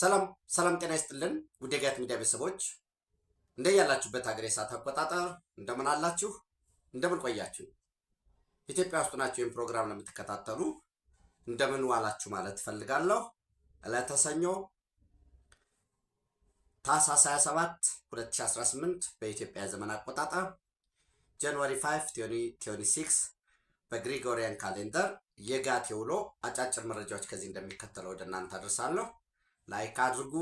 ሰላም ሰላም ጤና ይስጥልን ውድ የጋት ሚዲያ ቤተሰቦች እንደያላችሁበት ሀገር የሰዓት አቆጣጠር እንደምን አላችሁ እንደምን ቆያችሁ ኢትዮጵያ ውስጥ ናችሁ ይህን ፕሮግራም ለምትከታተሉ እንደምን ዋላችሁ ማለት ፈልጋለሁ። ዕለተ ሰኞ ታህሳስ 27 2018 በኢትዮጵያ ዘመን አቆጣጠር ጃንዋሪ 5 2026 በግሪጎሪያን ካሌንደር የጋት የውሎ አጫጭር መረጃዎች ከዚህ እንደሚከተለው ወደ እናንተ አድርሳለሁ። ላይክ አድርጉ፣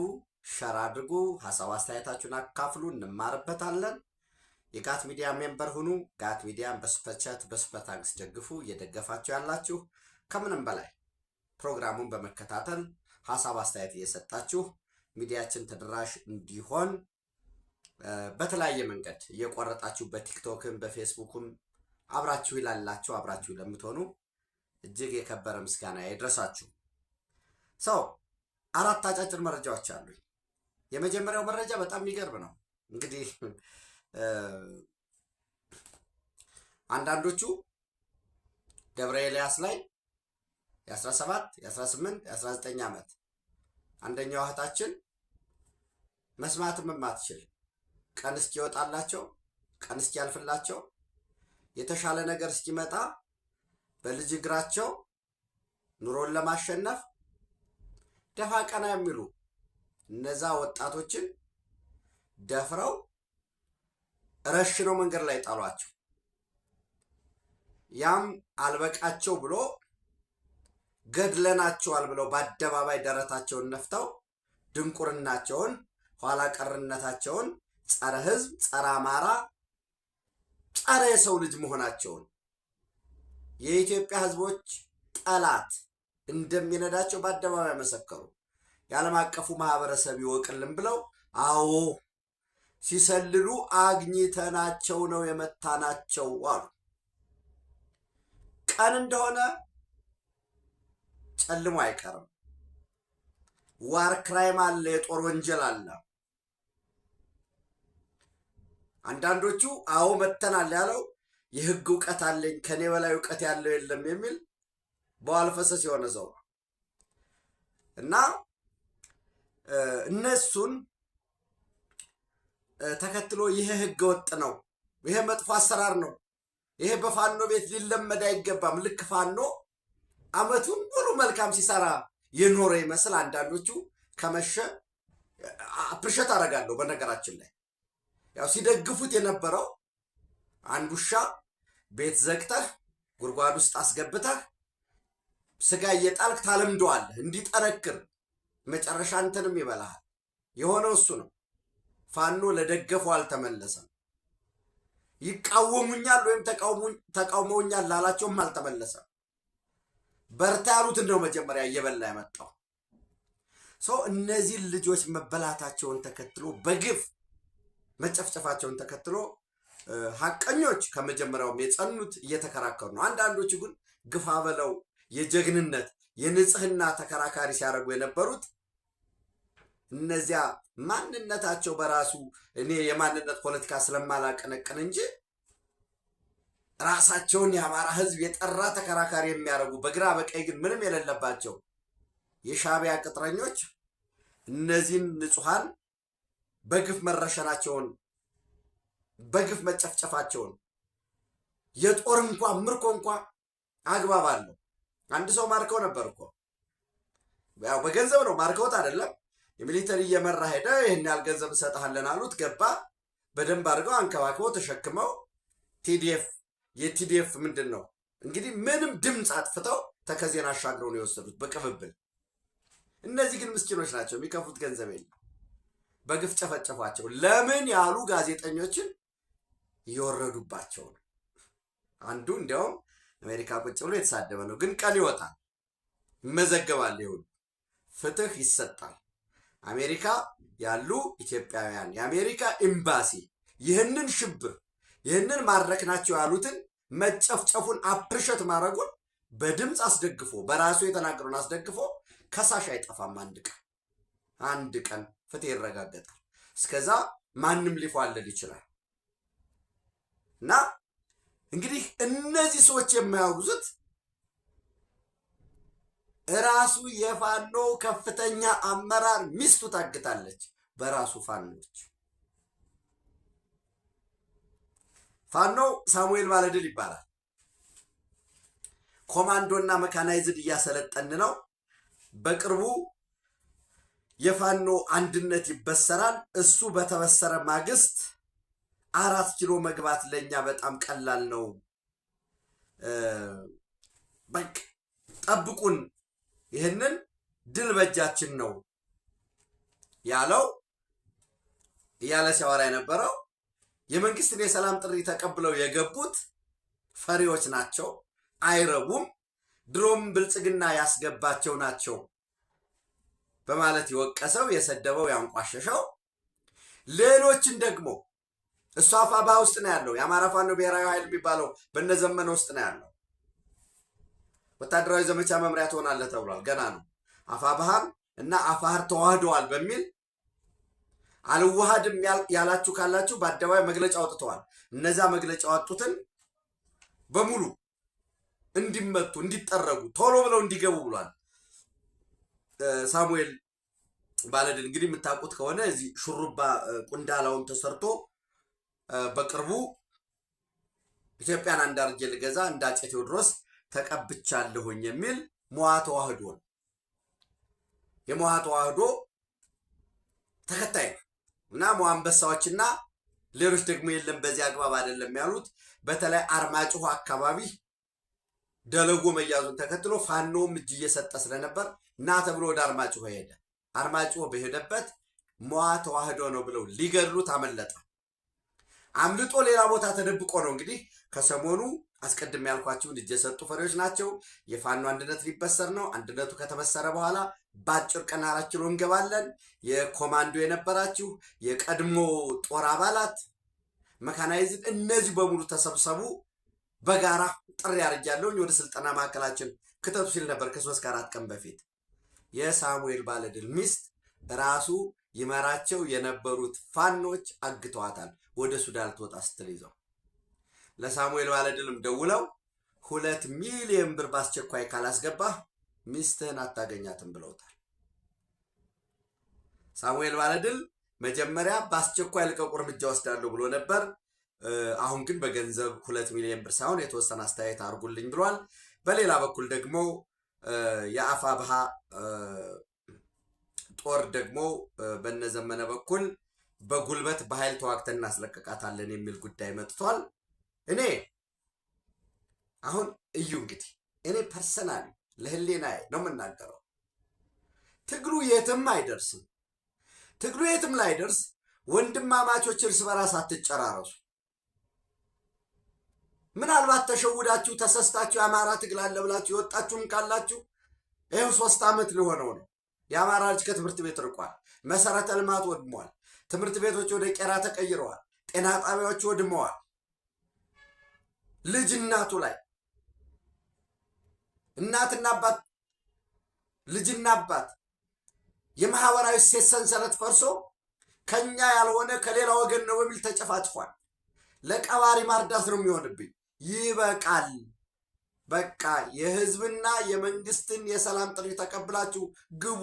ሸር አድርጉ፣ ሐሳብ አስተያየታችሁን አካፍሉ፣ እንማርበታለን። የጋት ሚዲያ ሜምበር ሁኑ። ጋት ሚዲያን በሱፐር ቻት በሱፐር ታንክስ ደግፉ። እየደገፋችሁ ያላችሁ ከምንም በላይ ፕሮግራሙን በመከታተል ሐሳብ አስተያየት እየሰጣችሁ ሚዲያችን ተደራሽ እንዲሆን በተለያየ መንገድ እየቆረጣችሁ በቲክቶክም በፌስቡክም አብራችሁ ይላላችሁ አብራችሁ ለምትሆኑ እጅግ የከበረ ምስጋና ይድረሳችሁ። ሰው አራት አጫጭር መረጃዎች አሉኝ። የመጀመሪያው መረጃ በጣም የሚገርም ነው። እንግዲህ አንዳንዶቹ ደብረ ኤልያስ ላይ የ17 የ18 የ19 ዓመት አንደኛው እህታችን መስማትም የማትችል ቀን እስኪወጣላቸው ቀን እስኪያልፍላቸው የተሻለ ነገር እስኪመጣ በልጅ እግራቸው ኑሮን ለማሸነፍ ደፋ ቀና የሚሉ እነዛ ወጣቶችን ደፍረው ረሽነው መንገድ ላይ ጣሏቸው። ያም አልበቃቸው ብሎ ገድለናቸዋል ብለው በአደባባይ ደረታቸውን ነፍተው ድንቁርናቸውን፣ ኋላ ቀርነታቸውን፣ ጸረ ሕዝብ፣ ጸረ አማራ፣ ጸረ የሰው ልጅ መሆናቸውን የኢትዮጵያ ሕዝቦች ጠላት እንደሚነዳቸው በአደባባይ መሰከሩ። የዓለም አቀፉ ማህበረሰብ ይወቅልን ብለው አዎ ሲሰልሉ አግኝተናቸው ነው የመታናቸው አሉ። ቀን እንደሆነ ጨልሞ አይቀርም። ዋር ክራይም አለ፣ የጦር ወንጀል አለ። አንዳንዶቹ አዎ መተናል ያለው የህግ እውቀት አለኝ ከኔ በላይ እውቀት ያለው የለም የሚል በዋል ፈሰስ የሆነ ሰው እና እነሱን ተከትሎ ይሄ ህገ ወጥ ነው፣ ይሄ መጥፎ አሰራር ነው፣ ይሄ በፋኖ ቤት ሊለመድ አይገባም። ልክ ፋኖ አመቱን ሙሉ መልካም ሲሰራ የኖረ ይመስል አንዳንዶቹ ከመሸ አፕሪሼት አደርጋለሁ። በነገራችን ላይ ያው ሲደግፉት የነበረው አንድ ውሻ ቤት ዘግተህ ጉድጓድ ውስጥ አስገብተህ ስጋ እየጣልክ ታለምደዋለህ እንዲጠነክር፣ መጨረሻ እንትንም ይበላሃል። የሆነው እሱ ነው። ፋኖ ለደገፈው አልተመለሰም። ይቃወሙኛል ወይም ተቃውመውኛል ላላቸውም አልተመለሰም። በርታ ያሉትን ነው መጀመሪያ እየበላ ያመጣው ሰው። እነዚህ ልጆች መበላታቸውን ተከትሎ በግፍ መጨፍጨፋቸውን ተከትሎ ሐቀኞች ከመጀመሪያውም የጸኑት እየተከራከሩ ነው። አንዳንዶቹ ግን ግፋ በለው የጀግንነት የንጽህና ተከራካሪ ሲያደርጉ የነበሩት እነዚያ ማንነታቸው በራሱ እኔ የማንነት ፖለቲካ ስለማላቀነቅን እንጂ ራሳቸውን የአማራ ሕዝብ የጠራ ተከራካሪ የሚያደርጉ በግራ በቀኝ ግን ምንም የሌለባቸው የሻዕቢያ ቅጥረኞች እነዚህን ንጹሐን በግፍ መረሸናቸውን በግፍ መጨፍጨፋቸውን የጦር እንኳን ምርኮ እንኳን አግባብ አለው። አንድ ሰው ማርከው ነበር እኮ ያው በገንዘብ ነው ማርከውት አይደለም። የሚሊተሪ እየመራ ሄደ። ይህን ያህል ገንዘብ እንሰጥሃለን አሉት። ገባ። በደንብ አድርገው አንከባክበው ተሸክመው ቲዲኤፍ የቲዲኤፍ ምንድን ነው እንግዲህ ምንም ድምፅ አጥፍተው ተከዜን አሻግረው ነው የወሰዱት በቅብብል። እነዚህ ግን ምስኪኖች ናቸው፣ የሚከፉት ገንዘብ የለም። በግፍ ጨፈጨፏቸው። ለምን ያሉ ጋዜጠኞችን እየወረዱባቸው ነው። አንዱ እንዲያውም አሜሪካ ቁጭ ብሎ የተሳደበ ነው። ግን ቀን ይወጣል፣ ይመዘገባል፣ ይሁን ፍትህ ይሰጣል። አሜሪካ ያሉ ኢትዮጵያውያን የአሜሪካ ኤምባሲ ይህንን ሽብር ይህንን ማድረክ ናቸው ያሉትን መጨፍጨፉን አፕሪሼት ማድረጉን በድምፅ አስደግፎ በራሱ የተናገሩን አስደግፎ ከሳሽ አይጠፋም። አንድ ቀን ፍትህ ይረጋገጣል። እስከዛ ማንም ሊፏለል ይችላል። እና እንግዲህ እነዚህ ሰዎች የማያውዙት ራሱ የፋኖ ከፍተኛ አመራር ሚስቱ ታግታለች በራሱ ፋኖች። ፋኖ ሳሙኤል ባለድል ይባላል። ኮማንዶና መካናይዝድ እያሰለጠን ነው። በቅርቡ የፋኖ አንድነት ይበሰራል። እሱ በተበሰረ ማግስት 4 ኪሎ መግባት ለኛ በጣም ቀላል ነው። በቃ ጠብቁን፣ ይህንን ድል በእጃችን ነው ያለው እያለ ሲያወራ የነበረው የመንግስትን የሰላም ጥሪ ተቀብለው የገቡት ፈሪዎች ናቸው፣ አይረቡም፣ ድሮም ብልጽግና ያስገባቸው ናቸው በማለት የወቀሰው የሰደበው ያንቋሸሸው፣ ሌሎችን ደግሞ እሱ አፋብኃ ውስጥ ነው ያለው። የአማራ ፋኖ ብሔራዊ ኃይል የሚባለው በነዘመነ ውስጥ ነው ያለው። ወታደራዊ ዘመቻ መምሪያ ትሆናለህ ተብሏል። ገና ነው። አፋብኃም እና አፋሕር ተዋህደዋል በሚል አልዋሃድም ያላችሁ ካላችሁ በአደባባይ መግለጫ አውጥተዋል። እነዛ መግለጫ ያወጡትን በሙሉ እንዲመቱ፣ እንዲጠረጉ፣ ቶሎ ብለው እንዲገቡ ብሏል ሳሙኤል ባለድል። እንግዲህ የምታውቁት ከሆነ እዚህ ሹሩባ ቁንዳላውን ተሰርቶ በቅርቡ ኢትዮጵያን አንድ አድርጌ ልገዛ እንደ አፄ ቴዎድሮስ ተቀብቻለሁኝ የሚል መዋ ተዋህዶ ነው። የመዋ ተዋህዶ ተከታይ እና መዋ አንበሳዎችና ሌሎች ደግሞ የለም በዚህ አግባብ አይደለም ያሉት። በተለይ አርማጭሆ አካባቢ ደለጎ መያዙን ተከትሎ ፋኖም እጅ እየሰጠ ስለነበር እና ተብሎ ወደ አርማጭሆ ሄደ። አርማጭሆ በሄደበት መዋ ተዋህዶ ነው ብለው ሊገድሉት አመለጠ። አምልጦ ሌላ ቦታ ተደብቆ ነው እንግዲህ ከሰሞኑ አስቀድም ያልኳችሁን እጅ የሰጡ ፈሪዎች ናቸው። የፋኖ አንድነት ሊበሰር ነው። አንድነቱ ከተበሰረ በኋላ በአጭር ቀን 4 ኪሎ እንገባለን። የኮማንዶ የነበራችሁ የቀድሞ ጦር አባላት መካናይዝድ፣ እነዚህ በሙሉ ተሰብሰቡ፣ በጋራ ጥሪ አድርጊያለሁኝ ወደ ስልጠና ማዕከላችን ክተቱ ሲል ነበር ከ3 ከ4 ቀን በፊት። የሳሙኤል ባለድል ሚስት ራሱ ይመራቸው የነበሩት ፋኖች አግተዋታል። ወደ ሱዳን ትወጣ ስትል ይዘው ለሳሙኤል ባለድልም ደውለው 2 ሚሊዮን ብር በአስቸኳይ ካላስገባህ ሚስትህን አታገኛትም ብለውታል። ሳሙኤል ባለድል መጀመሪያ በአስቸኳይ ልቀቁ እርምጃ ወስዳለሁ ብሎ ነበር። አሁን ግን በገንዘብ 2 ሚሊዮን ብር ሳይሆን የተወሰነ አስተያየት አድርጉልኝ ብሏል። በሌላ በኩል ደግሞ የአፋብኃ ጦር ደግሞ በነዘመነ በኩል በጉልበት በኃይል ተዋግተን እናስለቀቃታለን የሚል ጉዳይ መጥቷል። እኔ አሁን እዩ እንግዲህ እኔ ፐርሰናሊ ለህሊናዬ ነው የምናገረው። ትግሉ የትም አይደርስም። ትግሉ የትም ላይደርስ ወንድማማቾች እርስ በራስ አትጨራረሱ። ምናልባት ተሸውዳችሁ ተሰስታችሁ የአማራ ትግል አለ ብላችሁ የወጣችሁም ካላችሁ ይኸው 3 ዓመት ሊሆነው ነው። የአማራ ልጅ ከትምህርት ቤት ርቋል። መሰረተ ልማት ወድሟል። ትምህርት ቤቶች ወደ ቄራ ተቀይረዋል። ጤና ጣቢያዎች ወድመዋል። ልጅ እናቱ ላይ እናትና አባት ልጅና አባት የማህበራዊ ሴት ሰንሰለት ፈርሶ ከኛ ያልሆነ ከሌላ ወገን ነው በሚል ተጨፋጭፏል። ለቀባሪ ማርዳት ነው የሚሆንብኝ። ይበቃል። በቃ የህዝብና የመንግስትን የሰላም ጥሪ ተቀብላችሁ ግቡ።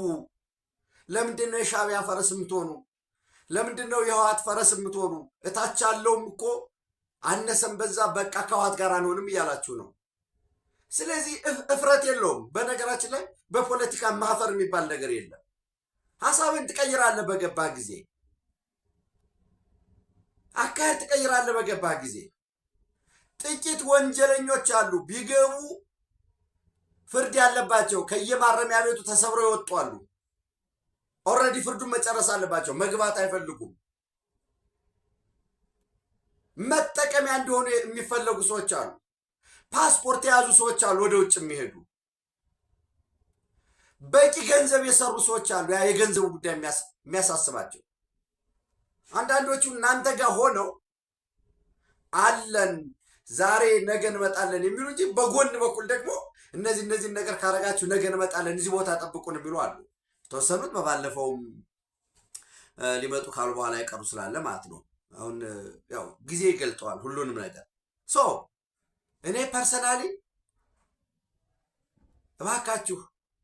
ለምንድን ነው የሻዕቢያ ፈረስ የምትሆኑ? ለምንድን ነው የህወሓት ፈረስ የምትሆኑ? እታች ያለውም እኮ አነሰም በዛ በቃ ከህወሓት ጋር አንሆንም እያላችሁ ነው። ስለዚህ እፍረት የለውም። በነገራችን ላይ በፖለቲካ ማፈር የሚባል ነገር የለም። ሀሳብን ትቀይራለህ በገባ ጊዜ፣ አካሄድ ትቀይራለህ በገባ ጊዜ። ጥቂት ወንጀለኞች አሉ ቢገቡ ፍርድ ያለባቸው ከየማረሚያ ቤቱ ተሰብረው ይወጡ አሉ። ኦልሬዲ ፍርዱን መጨረስ አለባቸው። መግባት አይፈልጉም። መጠቀሚያ እንደሆኑ የሚፈለጉ ሰዎች አሉ። ፓስፖርት የያዙ ሰዎች አሉ ወደ ውጭ የሚሄዱ። በቂ ገንዘብ የሰሩ ሰዎች አሉ። ያ የገንዘቡ ጉዳይ የሚያሳስባቸው። አንዳንዶቹ እናንተ ጋር ሆነው አለን ዛሬ ነገ እንመጣለን የሚሉ እንጂ በጎን በኩል ደግሞ እነዚህ ነገር ካረጋችሁ ነገ እንመጣለን እዚህ ቦታ ጠብቁን የሚሉ አሉ። ተወሰኑት በባለፈውም ሊመጡ ካሉ በኋላ ይቀሩ ስላለ ማለት ነው። አሁን ያው ጊዜ ይገልጠዋል ሁሉንም ነገር። እኔ ፐርሰናሊ እባካችሁ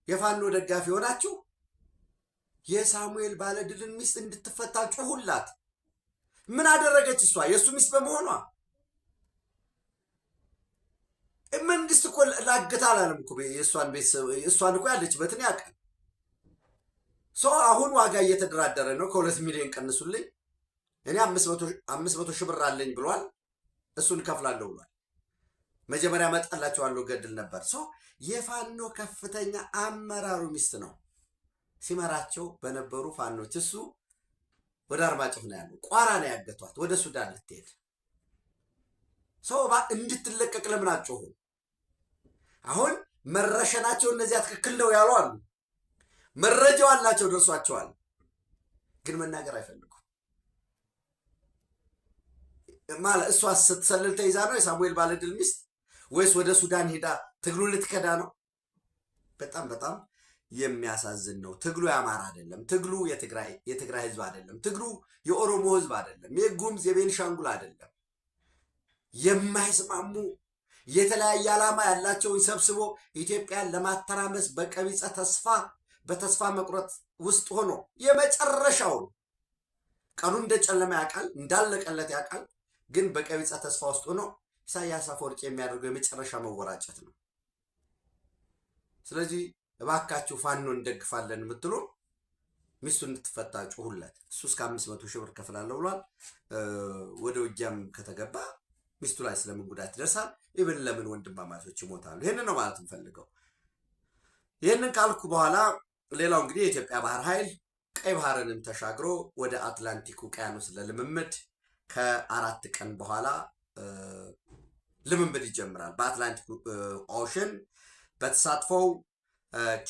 የፋኖ ደጋፊ ሆናችሁ የሳሙኤል ባለድልን ሚስት እንድትፈታ ጩሁላት። ምን አደረገች እሷ? የእሱ ሚስት በመሆኗ መንግስት እኮ ላግታ አላለም እኮ የእሷን ቤተሰብ። እሷን እኮ ያለችበትን ያውቃል። ሰው አሁን ዋጋ እየተደራደረ ነው። ከ2 ሚሊዮን ቀንሱልኝ፣ እኔ 500 ሺህ ብር አለኝ ብሏል። እሱን እከፍላለሁ ብሏል። መጀመሪያ መጣላቸዋለሁ ገድል ነበር። ሰው የፋኖ ከፍተኛ አመራሩ ሚስት ነው ሲመራቸው በነበሩ ፋኖች። እሱ ወደ አርማጭሆ ነው ያለው። ቋራ ነው ያገቷት ወደ ሱዳን ልትሄድ። ሰው እንድትለቀቅ ለምን አጮሁ? አሁን መረሸናቸው እነዚያ ትክክል ነው ያሉ አሉ። መረጃው አላቸው፣ ደርሷቸዋል። ግን መናገር አይፈልጉም። ማለት እሷ ስትሰልል ተይዛ ነው የሳሙኤል ባለድል ሚስት ወይስ ወደ ሱዳን ሄዳ ትግሉ ልትከዳ ነው? በጣም በጣም የሚያሳዝን ነው። ትግሉ የአማራ አይደለም። ትግሉ የትግራይ ህዝብ አይደለም። ትግሉ የኦሮሞ ህዝብ አይደለም። የጉምዝ የቤንሻንጉል አይደለም። የማይስማሙ የተለያየ ዓላማ ያላቸውን ሰብስቦ ኢትዮጵያን ለማተራመስ በቀቢጸ ተስፋ በተስፋ መቁረጥ ውስጥ ሆኖ የመጨረሻውን ቀኑ እንደጨለመ ያውቃል፣ እንዳለቀለት ያውቃል። ግን በቀቢጸ ተስፋ ውስጥ ሆኖ ኢሳያስ አፈወርቂ የሚያደርገው የመጨረሻ መወራጨት ነው። ስለዚህ እባካችሁ ፋኖ እንደግፋለን የምትሉ ሚስቱ እንድትፈታ ጩሁለት። እሱ እስከ 500 ሺህ ብር ከፍላለሁ ብሏል። ወደ ውጊያም ከተገባ ሚስቱ ላይ ስለምን ጉዳት ይደርሳል? ይብን ለምን ወንድማማቾች ይሞታሉ? ይህንን ነው ማለት እንፈልገው። ይህንን ካልኩ በኋላ ሌላው እንግዲህ የኢትዮጵያ ባህር ኃይል ቀይ ባህርንም ተሻግሮ ወደ አትላንቲክ ውቅያኖስ ለልምምድ ከ4 ቀን በኋላ ልምምድ ይጀምራል። በአትላንቲክ ኦሽን በተሳትፎው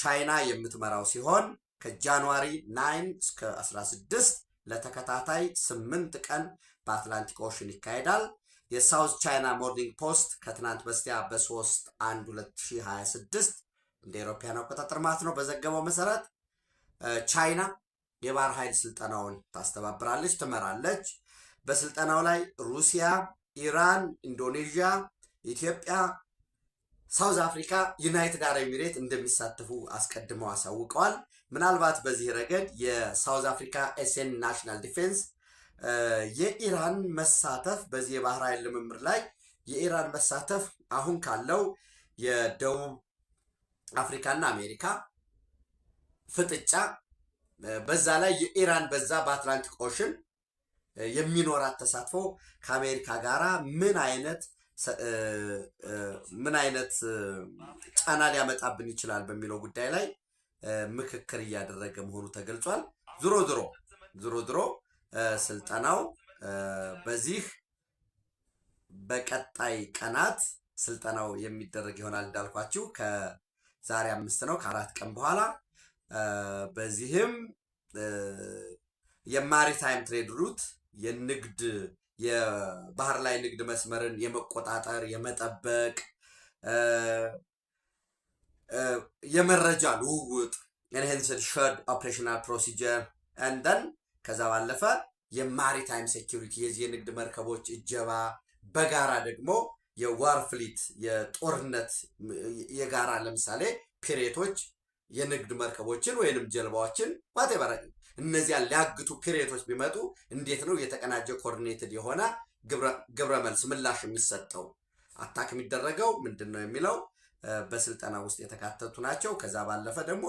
ቻይና የምትመራው ሲሆን ከጃንዋሪ 9 እስከ 16 ለተከታታይ 8 ቀን በአትላንቲክ ኦሽን ይካሄዳል። የሳውዝ ቻይና ሞርኒንግ ፖስት ከትናንት በስቲያ በ3/1/2026 እንደ አውሮፓውያን አቆጣጠር ማለት ነው በዘገበው መሰረት ቻይና የባህር ኃይል ስልጠናውን ታስተባብራለች፣ ትመራለች። በስልጠናው ላይ ሩሲያ፣ ኢራን፣ ኢንዶኔዥያ፣ ኢትዮጵያ፣ ሳውዝ አፍሪካ፣ ዩናይትድ አረብ ኤሚሬት እንደሚሳተፉ አስቀድመው አሳውቀዋል። ምናልባት በዚህ ረገድ የሳውዝ አፍሪካ ኤስኤን ናሽናል ዲፌንስ የኢራን መሳተፍ በዚህ የባህር ኃይል ልምምድ ላይ የኢራን መሳተፍ አሁን ካለው የደቡብ አፍሪካና አሜሪካ ፍጥጫ በዛ ላይ የኢራን በዛ በአትላንቲክ ኦሽን የሚኖራት ተሳትፎ ከአሜሪካ ጋራ ምን አይነት ጫና ሊያመጣብን ይችላል በሚለው ጉዳይ ላይ ምክክር እያደረገ መሆኑ ተገልጿል። ዞሮ ዞሮ ስልጠናው በዚህ በቀጣይ ቀናት ስልጠናው የሚደረግ ይሆናል። እንዳልኳችሁ ከዛሬ 5 ነው፣ ከ4 ቀን በኋላ በዚህም የማሪታይም ትሬድ ሩት የንግድ የባህር ላይ ንግድ መስመርን የመቆጣጠር የመጠበቅ የመረጃ ልውውጥ ኤንሃንስድ ሼርድ ኦፕሬሽናል ፕሮሲጀር እንደን ከዛ ባለፈ የማሪታይም ሴኪሪቲ የዚህ የንግድ መርከቦች እጀባ በጋራ ደግሞ የዋር ፍሊት የጦርነት የጋራ ለምሳሌ ፒሬቶች የንግድ መርከቦችን ወይንም ጀልባዎችን ዋቴቨር እነዚያን ሊያግቱ ፒሬቶች ቢመጡ እንዴት ነው የተቀናጀ ኮኦርዲኔትድ የሆነ ግብረ መልስ ምላሽ የሚሰጠው አታክ የሚደረገው ምንድን ነው የሚለው በስልጠና ውስጥ የተካተቱ ናቸው። ከዛ ባለፈ ደግሞ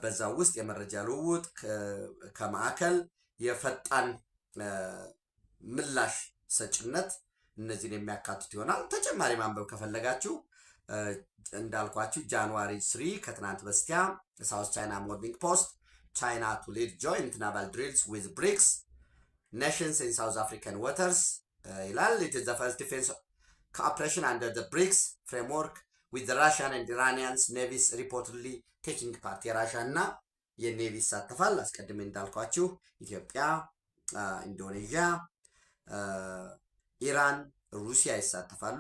በዛው ውስጥ የመረጃ ልውውጥ ከማዕከል የፈጣን ምላሽ ሰጭነት እነዚህን የሚያካትቱ ይሆናል። ተጨማሪ ማንበብ ከፈለጋችሁ እንዳልኳችሁ ጃንዋሪ 3 ከትናንት በስቲያ ሳውዝ ቻይና ሞርኒንግ ፖስት ቻይና ቱ ሊድ ጆይንት ናቫል ድሪልስ ዊዝ ብሪክስ nations in South African waters ይላል። It is the first defense cooperation under the BRICS framework with the Russian and Iranian navies reportedly taking part. የራሽያ እና የኔቪ ይሳተፋል። አስቀድሜ እንዳልኳችሁ ኢትዮጵያ፣ ኢንዶኔዥያ፣ ኢራን፣ ሩሲያ ይሳተፋሉ።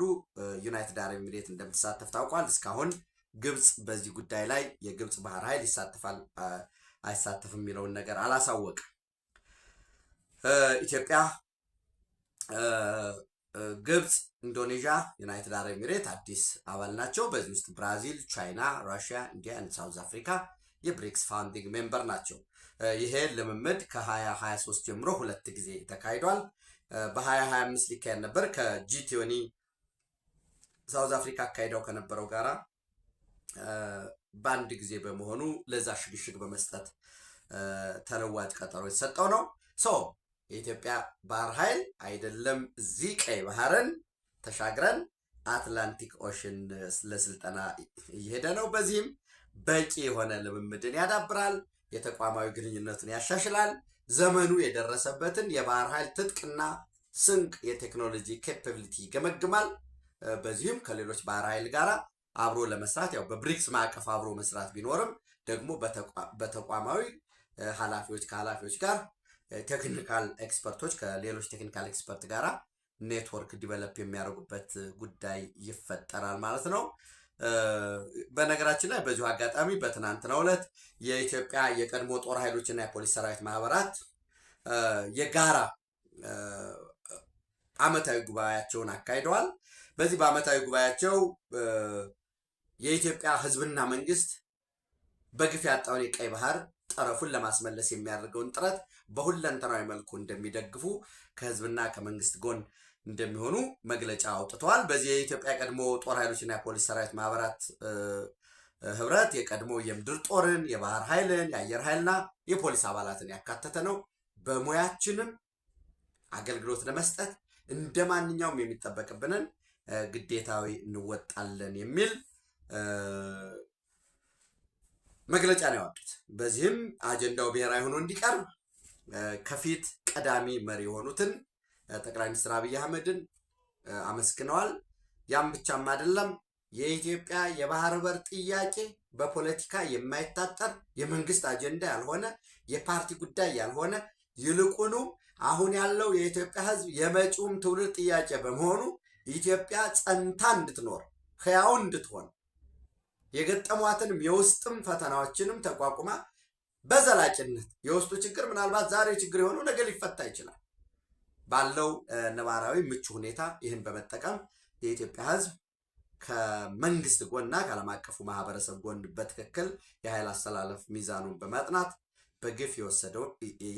ዩናይትድ አረብ ኤሚሬት እንደምትሳተፍ ታውቋል። እስካሁን ግብጽ በዚህ ጉዳይ ላይ የግብጽ ባህር ኃይል ይሳተፋል አይሳተፍም የሚለውን ነገር አላሳወቅም። ኢትዮጵያ ግብፅ፣ ኢንዶኔዥያ፣ ዩናይትድ አረብ ኤሚሬት አዲስ አባል ናቸው። በዚህ ውስጥ ብራዚል፣ ቻይና፣ ራሽያ፣ ኢንዲያ እና ሳውዝ አፍሪካ የብሪክስ ፋውንዲንግ ሜምበር ናቸው። ይሄ ልምምድ ከ2023 ጀምሮ 2 ጊዜ ተካሂዷል። በ2025 ሊካሄድ ነበር ከጂ20 ሳውዝ አፍሪካ አካሂደው ከነበረው ጋራ በአንድ ጊዜ በመሆኑ ለዛ ሽግሽግ በመስጠት ተለዋጭ ቀጠሮ የተሰጠው ነው። የኢትዮጵያ ባህር ኃይል አይደለም እዚህ ቀይ ባህርን ተሻግረን አትላንቲክ ኦሽን ለስልጠና እየሄደ ነው። በዚህም በቂ የሆነ ልምምድን ያዳብራል፣ የተቋማዊ ግንኙነቱን ያሻሽላል፣ ዘመኑ የደረሰበትን የባህር ኃይል ትጥቅና ስንቅ የቴክኖሎጂ ኬፓቢሊቲ ይገመግማል። በዚህም ከሌሎች ባህር ኃይል ጋር አብሮ ለመስራት ያው በብሪክስ ማዕቀፍ አብሮ መስራት ቢኖርም ደግሞ በተቋማዊ ከኃላፊዎች ጋር ቴክኒካል ኤክስፐርቶች ከሌሎች ቴክኒካል ኤክስፐርት ጋር ኔትወርክ ዲቨሎፕ የሚያደርጉበት ጉዳይ ይፈጠራል ማለት ነው። በነገራችን ላይ በዚሁ አጋጣሚ በትናንትናው ዕለት የኢትዮጵያ የቀድሞ ጦር ኃይሎችና የፖሊስ ሰራዊት ማህበራት የጋራ ዓመታዊ ጉባኤያቸውን አካሂደዋል። በዚህ በዓመታዊ ጉባኤያቸው የኢትዮጵያ ሕዝብና መንግስት በግፍ ያጣውን የቀይ ባህር ጠረፉን ለማስመለስ የሚያደርገውን ጥረት በሁለንተናዊ መልኩ እንደሚደግፉ ከህዝብና ከመንግስት ጎን እንደሚሆኑ መግለጫ አውጥተዋል። በዚህ የኢትዮጵያ ቀድሞ ጦር ኃይሎችና የፖሊስ ሰራዊት ማህበራት ህብረት የቀድሞ የምድር ጦርን፣ የባህር ኃይልን፣ የአየር ኃይልና የፖሊስ አባላትን ያካተተ ነው። በሙያችንም አገልግሎት ለመስጠት እንደ ማንኛውም የሚጠበቅብንን ግዴታዊ እንወጣለን የሚል መግለጫ ነው ያወጡት። በዚህም አጀንዳው ብሔራዊ ሆኖ እንዲቀርብ ከፊት ቀዳሚ መሪ የሆኑትን ጠቅላይ ሚኒስትር አብይ አህመድን አመስግነዋል። ያም ብቻም አይደለም፣ የኢትዮጵያ የባህር በር ጥያቄ በፖለቲካ የማይታጠር የመንግስት አጀንዳ ያልሆነ የፓርቲ ጉዳይ ያልሆነ ይልቁኑ አሁን ያለው የኢትዮጵያ ህዝብ የመጪውም ትውልድ ጥያቄ በመሆኑ ኢትዮጵያ ጸንታ እንድትኖር ህያው እንድትሆን የገጠሟትንም የውስጥም ፈተናዎችንም ተቋቁማ በዘላቂነት የውስጡ ችግር ምናልባት ዛሬ ችግር የሆነው ነገ ሊፈታ ይችላል ባለው ነባራዊ ምቹ ሁኔታ ይህን በመጠቀም የኢትዮጵያ ህዝብ ከመንግስት ጎንና ከዓለም አቀፉ ማህበረሰብ ጎን በትክክል የኃይል አስተላለፍ ሚዛኑን በማጥናት በግፍ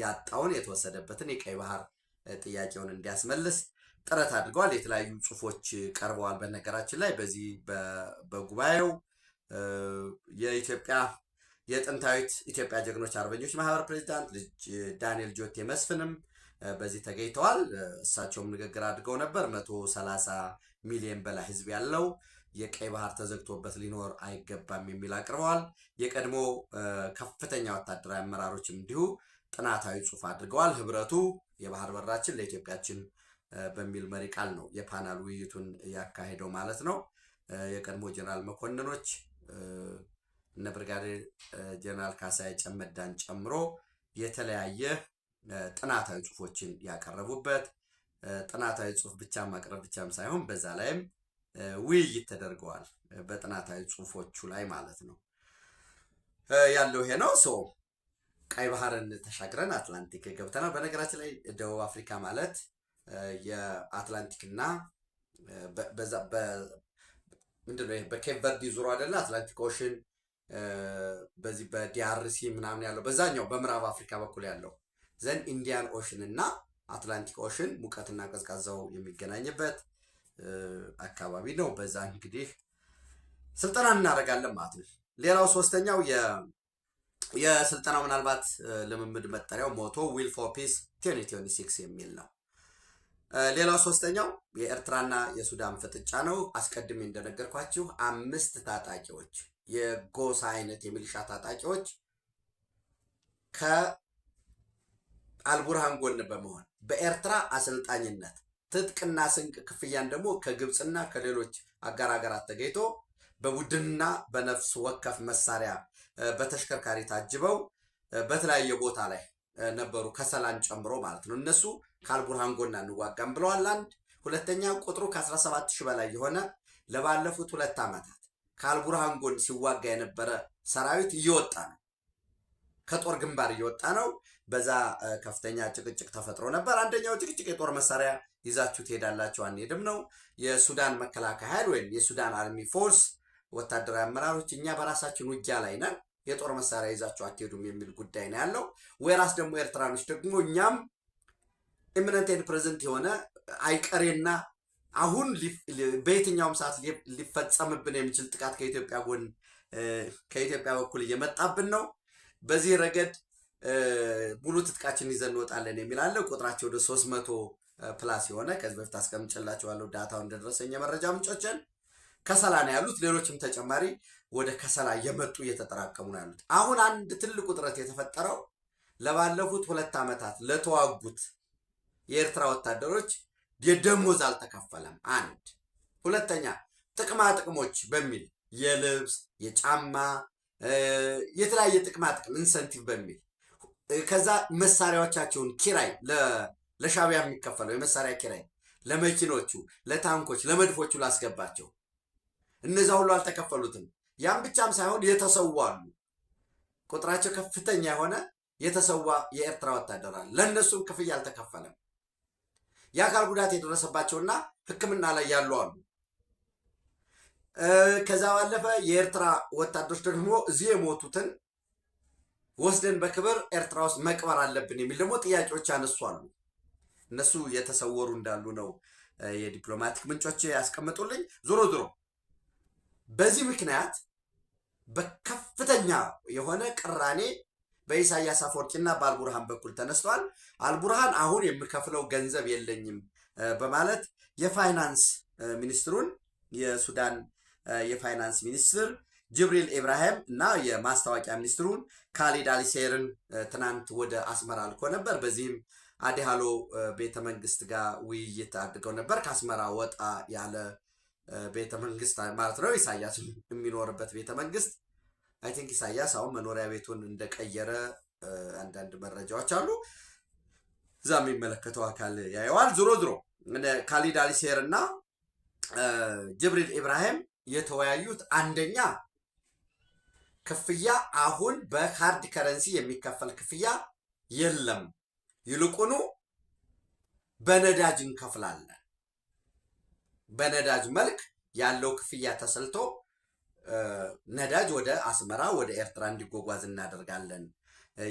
ያጣውን የተወሰደበትን የቀይ ባህር ጥያቄውን እንዲያስመልስ ጥረት አድርገዋል። የተለያዩ ጽሁፎች ቀርበዋል። በነገራችን ላይ በዚህ በጉባኤው የኢትዮጵያ የጥንታዊት ኢትዮጵያ ጀግኖች አርበኞች ማህበር ፕሬዚዳንት ልጅ ዳንኤል ጆቴ መስፍንም በዚህ ተገኝተዋል። እሳቸውም ንግግር አድርገው ነበር። 130 ሚሊዮን በላይ ህዝብ ያለው የቀይ ባህር ተዘግቶበት ሊኖር አይገባም የሚል አቅርበዋል። የቀድሞ ከፍተኛ ወታደራዊ አመራሮችም እንዲሁ ጥናታዊ ጽሁፍ አድርገዋል። ህብረቱ የባህር በራችን ለኢትዮጵያችን በሚል መሪ ቃል ነው የፓናል ውይይቱን ያካሄደው ማለት ነው። የቀድሞ ጀነራል መኮንኖች እነ ብርጋዴር ጀነራል ካሳዬ ጨመዳን ጨምሮ የተለያየ ጥናታዊ ጽሁፎችን ያቀረቡበት ጥናታዊ ጽሁፍ ብቻ ማቅረብ ብቻም ሳይሆን በዛ ላይም ውይይት ተደርገዋል በጥናታዊ ጽሁፎቹ ላይ ማለት ነው። ያለው ይሄ ነው። ቀይ ባህርን ተሻግረን አትላንቲክ ገብተናል። በነገራችን ላይ ደቡብ አፍሪካ ማለት የአትላንቲክና በዛ ምንድነው ይሄ በኬፕ ቨርዲ ዙሪያ አይደለ አትላንቲክ ኦሽን በዚህ በዲአርሲ ምናምን ያለው በዛኛው በምዕራብ አፍሪካ በኩል ያለው ዘን ኢንዲያን ኦሽን እና አትላንቲክ ኦሽን ሙቀትና ቀዝቃዛው የሚገናኝበት አካባቢ ነው። በዛ እንግዲህ ስልጠና እናደርጋለን ማለት ነው። ሌላው ሶስተኛው የስልጠናው ምናልባት ልምምድ መጠሪያው ሞቶ ዊል ፎር ፒስ 2026 የሚል ነው። ሌላው ሶስተኛው የኤርትራና የሱዳን ፍጥጫ ነው። አስቀድሜ እንደነገርኳችሁ 5 ታጣቂዎች የጎሳ አይነት የሚሊሻ ታጣቂዎች ከአልቡርሃን ጎን በመሆን በኤርትራ አሰልጣኝነት ትጥቅና ስንቅ ክፍያን ደግሞ ከግብፅና ከሌሎች አጋር ሀገራት ተገኝቶ በቡድንና በነፍስ ወከፍ መሳሪያ በተሽከርካሪ ታጅበው በተለያየ ቦታ ላይ ነበሩ፣ ከሰላን ጨምሮ ማለት ነው። እነሱ ከአልቡርሃን ጎን አንዋጋም ብለዋል። አንድ ሁለተኛ ቁጥሩ ከ17000 በላይ የሆነ ለባለፉት 2 ዓመታት ከአልቡርሃን ጎን ሲዋጋ የነበረ ሰራዊት እየወጣ ነው፣ ከጦር ግንባር እየወጣ ነው። በዛ ከፍተኛ ጭቅጭቅ ተፈጥሮ ነበር። አንደኛው ጭቅጭቅ የጦር መሳሪያ ይዛችሁ ትሄዳላችሁ አንሄድም ነው። የሱዳን መከላከያ ኃይል ወይም የሱዳን አርሚ ፎርስ ወታደራዊ አመራሮች እኛ በራሳችን ውጊያ ላይ ነን፣ የጦር መሳሪያ ይዛችሁ አትሄዱም የሚል ጉዳይ ነው ያለው። ወይራስ ደግሞ ኤርትራኖች ደግሞ እኛም ኢሚነንት ኤንድ ፕሬዘንት የሆነ አይቀሬና አሁን በየትኛውም ሰዓት ሊፈጸምብን የሚችል ጥቃት ከኢትዮጵያ ጎን ከኢትዮጵያ በኩል እየመጣብን ነው። በዚህ ረገድ ሙሉ ትጥቃችን ይዘን እንወጣለን የሚል አለ። ቁጥራቸው ወደ 300 ፕላስ የሆነ ከዚህ በፊት አስቀምጬላችኋለሁ ዳታው እንደደረሰኝ የመረጃ ምንጮችን ከሰላ ነው ያሉት። ሌሎችም ተጨማሪ ወደ ከሰላ እየመጡ እየተጠራቀሙ ነው ያሉት። አሁን አንድ ትልቅ ውጥረት የተፈጠረው ለባለፉት 2 ዓመታት ለተዋጉት የኤርትራ ወታደሮች የደሞዝ አልተከፈለም። አንድ ሁለተኛ ጥቅማ ጥቅሞች በሚል የልብስ የጫማ የተለያየ ጥቅማ ጥቅም ኢንሰንቲቭ በሚል ከዛ መሳሪያዎቻቸውን ኪራይ ለሻቢያ የሚከፈለው የመሳሪያ ኪራይ ለመኪኖቹ፣ ለታንኮች፣ ለመድፎቹ ላስገባቸው እነዛ ሁሉ አልተከፈሉትም። ያም ብቻም ሳይሆን የተሰዋ አሉ። ቁጥራቸው ከፍተኛ የሆነ የተሰዋ የኤርትራ ወታደር አለ። ለእነሱም ክፍያ አልተከፈለም። የአካል ጉዳት የደረሰባቸውና ሕክምና ላይ ያሉ አሉ። ከዛ ባለፈ የኤርትራ ወታደሮች ደግሞ እዚህ የሞቱትን ወስደን በክብር ኤርትራ ውስጥ መቅበር አለብን የሚል ደግሞ ጥያቄዎች ያነሱ አሉ። እነሱ የተሰወሩ እንዳሉ ነው የዲፕሎማቲክ ምንጮች ያስቀምጡልኝ። ዞሮ ዞሮ በዚህ ምክንያት በከፍተኛ የሆነ ቅራኔ በኢሳያስ አፈወርቂና በአልቡርሃን በኩል ተነስተዋል። አልቡርሃን አሁን የምከፍለው ገንዘብ የለኝም በማለት የፋይናንስ ሚኒስትሩን የሱዳን የፋይናንስ ሚኒስትር ጅብሪል ኢብራሂም እና የማስታወቂያ ሚኒስትሩን ካሊድ አልሴርን ትናንት ወደ አስመራ ልኮ ነበር። በዚህም አዲሃሎ ቤተመንግስት ጋር ውይይት አድርገው ነበር። ከአስመራ ወጣ ያለ ቤተመንግስት ማለት ነው፣ ኢሳያስ የሚኖርበት ቤተመንግስት። አይ ቲንክ ኢሳያስ አሁን መኖሪያ ቤቱን እንደቀየረ አንዳንድ መረጃዎች አሉ። እዛ የሚመለከተው አካል ያየዋል። ዞሮ ዞሮ ካሊድ አልሴር እና ጅብሪል ኢብራሂም የተወያዩት አንደኛ ክፍያ አሁን በሃርድ ከረንሲ የሚከፈል ክፍያ የለም፣ ይልቁኑ በነዳጅ እንከፍላለን፣ በነዳጅ መልክ ያለው ክፍያ ተሰልቶ ነዳጅ ወደ አስመራ ወደ ኤርትራ እንዲጓጓዝ እናደርጋለን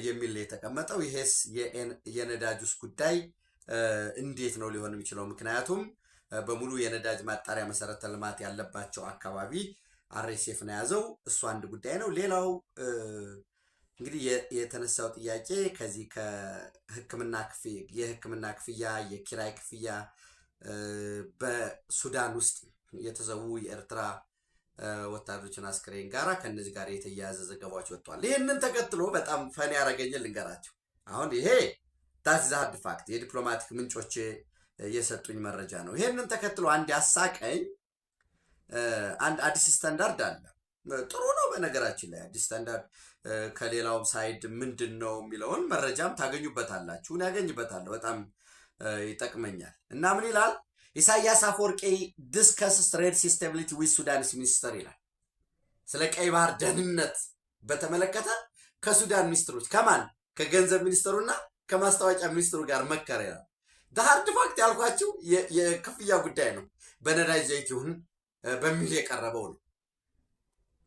የሚል የተቀመጠው። ይሄስ የነዳጁስ ጉዳይ እንዴት ነው ሊሆን የሚችለው? ምክንያቱም በሙሉ የነዳጅ ማጣሪያ መሰረተ ልማት ያለባቸው አካባቢ አርኤስኤፍ ነው ያዘው። እሱ አንድ ጉዳይ ነው። ሌላው እንግዲህ የተነሳው ጥያቄ ከዚህ የሕክምና ክፍያ፣ የኪራይ ክፍያ በሱዳን ውስጥ የተሰዉ የኤርትራ ወታደሮችን አስክሬን ጋራ ከነዚህ ጋር የተያያዘ ዘገባዎች ወጥተዋል። ይህንን ተከትሎ በጣም ፈን ያደረገኝን ልንገራቸው። አሁን ይሄ ዳትስ ዘ ሃርድ ፋክት የዲፕሎማቲክ ምንጮች የሰጡኝ መረጃ ነው። ይህንን ተከትሎ አንድ ያሳቀኝ አንድ አዲስ ስታንዳርድ አለ። ጥሩ ነው በነገራችን ላይ አዲስ ስታንዳርድ ከሌላውም ሳይድ ምንድን ነው የሚለውን መረጃም ታገኙበታላችሁ። እኔ ያገኝበታለሁ፣ በጣም ይጠቅመኛል። እና ምን ይላል? ኢሳያስ አፈወርቂ ዲስከስስ ሬድ ሲ ስታቢሊቲ ዊዝ ሱዳንስ ሚኒስተር ይላል። ስለ ቀይ ባህር ደህንነት በተመለከተ ከሱዳን ሚኒስትሮች ከማን ከገንዘብ ሚኒስትሩና ከማስታወቂያ ሚኒስትሩ ጋር መከረ ይላል። ሃርድ ፋክት ያልኳችሁ የክፍያ ጉዳይ ነው። በነዳጅ ዘይት ይሁን በሚል የቀረበው ነው።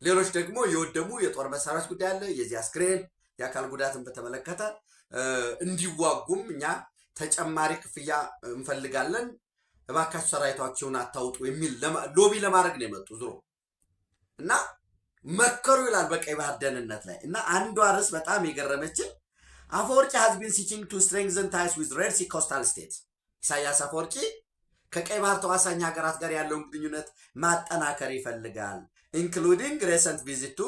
ሌሎች ደግሞ የወደሙ የጦር መሳሪያዎች ጉዳይ አለ። የዚህ አስክሬን የአካል ጉዳትን በተመለከተ እንዲዋጉም እኛ ተጨማሪ ክፍያ እንፈልጋለን፣ እባካችሁ ሰራዊታችሁን አታውጡ የሚል ሎቢ ለማድረግ ነው የመጡ ዞሮ እና መከሩ ይላል በቀይ ባህር ደህንነት ላይ። እና አንዷ ርዕስ በጣም የገረመችን አፈወርቂ has been seeking to strengthen ties with Red Sea coastal states። ኢሳያስ አፈወርቂ ከቀይ ባህር ተዋሳኝ ሀገራት ጋር ያለውን ግንኙነት ማጠናከር ይፈልጋል ኢንክሉዲንግ ሬሰንት ቪዚቱ